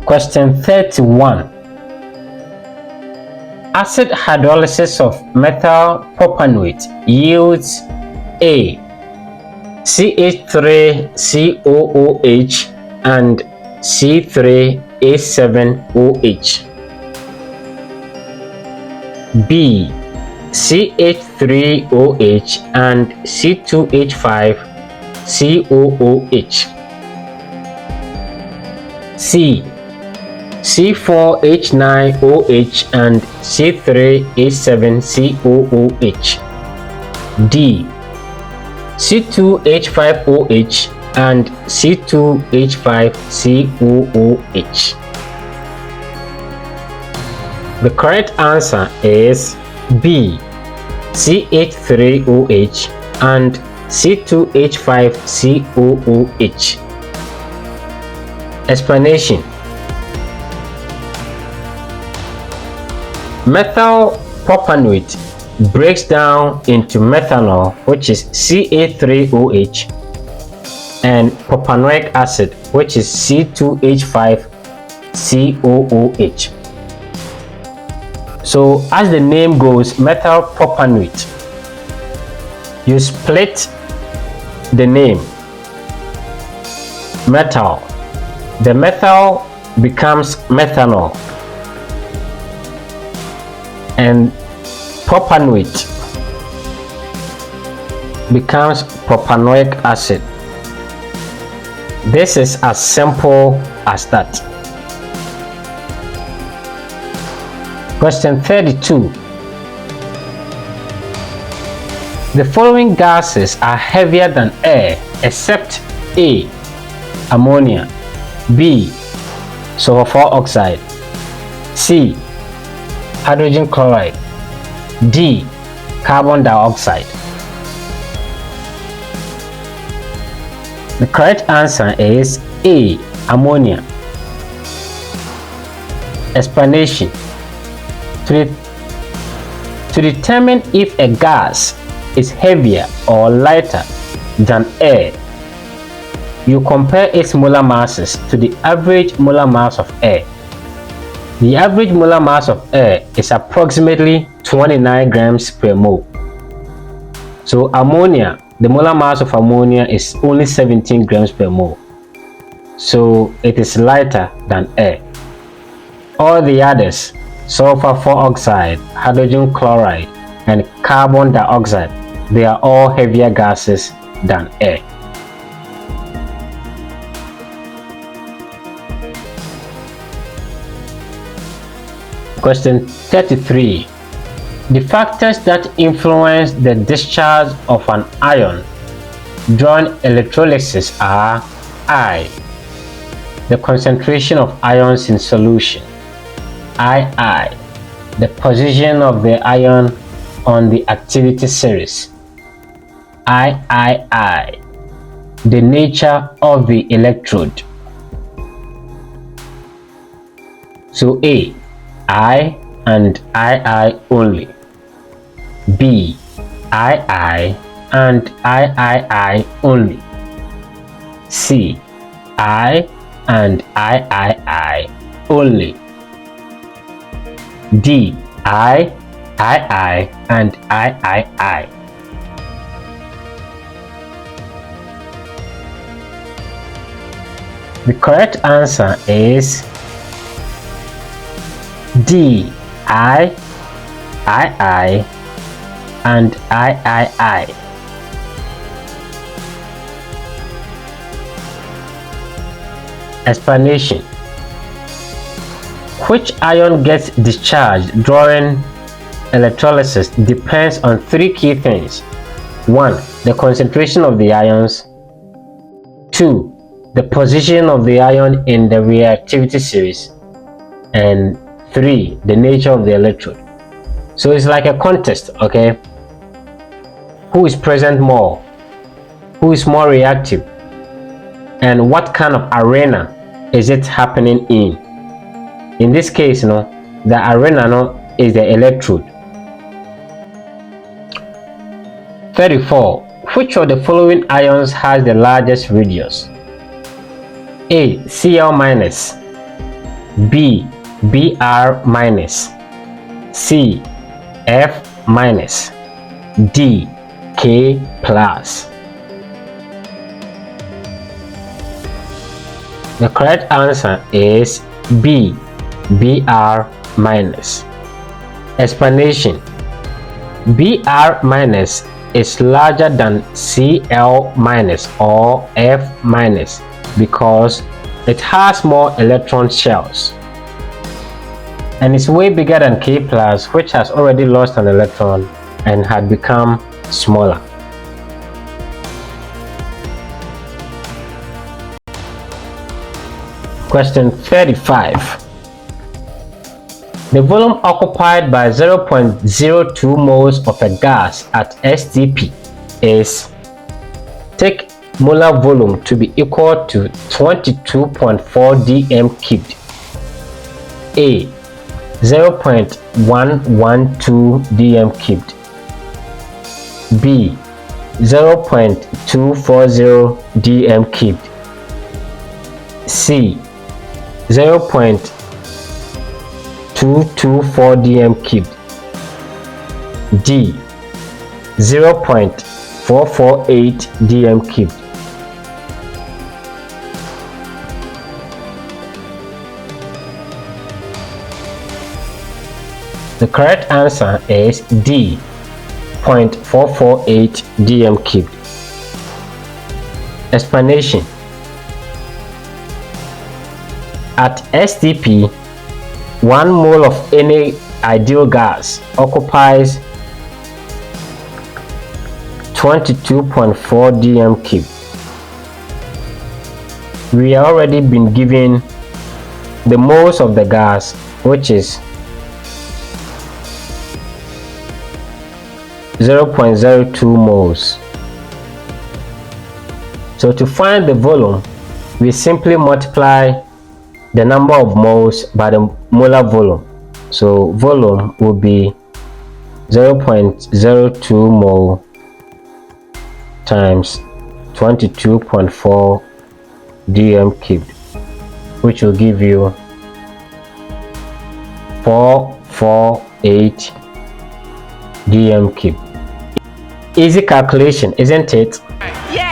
Question 31. Acid hydrolysis of methyl propanoate yields A. CH3COOH and C3H7OH. B. CH3OH and C2H5COOH. C. C4H9OH and C3H7COOH. D. C2H5OH and C2H5COOH. The correct answer is B. CH3OH and C2H5COOH. Explanation. Methyl propanoate breaks down into methanol, which is Ca3OH, and propanoic acid, which is C2H5COOH. So as the name goes, methyl propanoate, you split the name methyl, the methyl becomes methanol, and propanoate becomes propanoic acid. This is as simple as that. Question 32. The following gases are heavier than air except A. Ammonia, B. Sulfur oxide, C. Hydrogen chloride, D. Carbon dioxide. The correct answer is A. Ammonia. Explanation. To determine if a gas is heavier or lighter than air, you compare its molar masses to the average molar mass of air. The average molar mass of air is approximately 29 grams per mole. So ammonia, the molar mass of ammonia is only 17 grams per mole. So it is lighter than air. All the others, sulfur oxide, hydrogen chloride, and carbon dioxide, they are all heavier gases than air. Question 33. The factors that influence the discharge of an ion during electrolysis are I. The concentration of ions in solution, II. The position of the ion on the activity series, III. The nature of the electrode. So A. I and II only. B. II and III only. C. I and III only. D. I and III. The correct answer is D. I and III. Explanation. Which ion gets discharged during electrolysis depends on three key things. 1. The concentration of the ions. 2. The position of the ion in the reactivity series. And 3. The nature of the electrode. So it's like a contest, okay? Who is present more? Who is more reactive? And what kind of arena is it happening in? In this case, the arena is the electrode. 34. Which of the following ions has the largest radius? A. Cl-, B. Br minus, C. F minus, D. K plus. The correct answer is B. Br minus. Explanation: Br minus is larger than Cl minus or F minus because it has more electron shells, and is way bigger than K plus, which has already lost an electron and had become smaller. Question 35. The volume occupied by 0.02 moles of a gas at STP is: take molar volume to be equal to 22.4 dm cubed. A. 0.112 dm cubed. B. 0.240 dm cubed. C. 0.224 dm cubed. D. 0.448 dm cubed. The correct answer is D. 0.448 dm cubed. Explanation: at STP, 1 mole of any ideal gas occupies 22.4 dm cubed. We have already been given the moles of the gas, which is 0.02 moles. So to find the volume, we simply multiply the number of moles by the molar volume. So volume will be 0.02 mole times 22.4 dm cubed, which will give you 448 dm cubed. Easy calculation, isn't it? Yeah.